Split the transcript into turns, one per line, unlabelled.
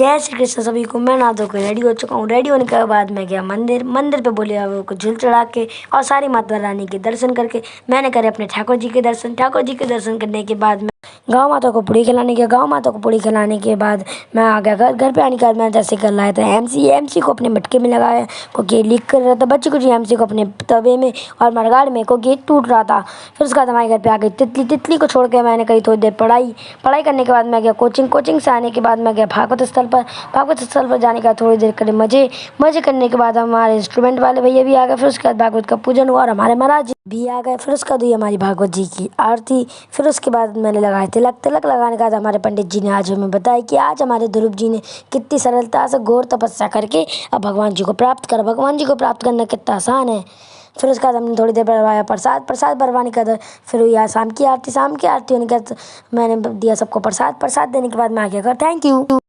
जय श्री कृष्ण सभी को। मैं नहा धोकर रेडी हो चुका हूँ। रेडी होने के बाद मैं गया मंदिर पे बोले बाबा को झूल चढ़ा के और सारी माता रानी के दर्शन करके मैंने करे अपने ठाकुर जी के दर्शन। ठाकुर जी के दर्शन करने के बाद मैं गाँव माता को पूड़ी खिलाने गया। गाँव माता को पूड़ी खिलाने के बाद मैं आ गया घर पे आने के बाद मैं जैसे कर लाया था एमसी को अपने मटके में लगाया क्योंकि लीक कर रहा था। बच्चे कुछ एमसी को अपने तवे में और मरगाड़ में क्योंकि टूट रहा था। फिर उसके बाद हमारे घर पे आ गई तितली को छोड़ के मैंने करी थोड़ी देर पढ़ाई करने के बाद मैं गया कोचिंग से आने के बाद मैं गया भागवत स्थल पर जाने का थोड़ी देर करे मजे करने के बाद हमारे इंस्ट्रूमेंट वाले भैया भी आ गए। फिर उसके बाद भागवत का पूजन हुआ और हमारे महाराज जी भी आ गए। फिर उसके बाद हुई हमारी भागवत जी की आरती। फिर उसके बाद मैंने लगाए तिलक लगाने के बाद हमारे पंडित जी ने आज हमें बताया कि आज हमारे ध्रुव जी ने कितनी सरलता से घोर तपस्या करके अब भगवान जी को प्राप्त करा। भगवान जी को प्राप्त करना कितना आसान है। फिर उसके बाद हमने थोड़ी देर बरवाया प्रसाद बरवाने का। फिर हुई शाम की आरती होने के बाद मैंने दिया सबको प्रसाद देने के बाद मैं आ गया घर। Thank you.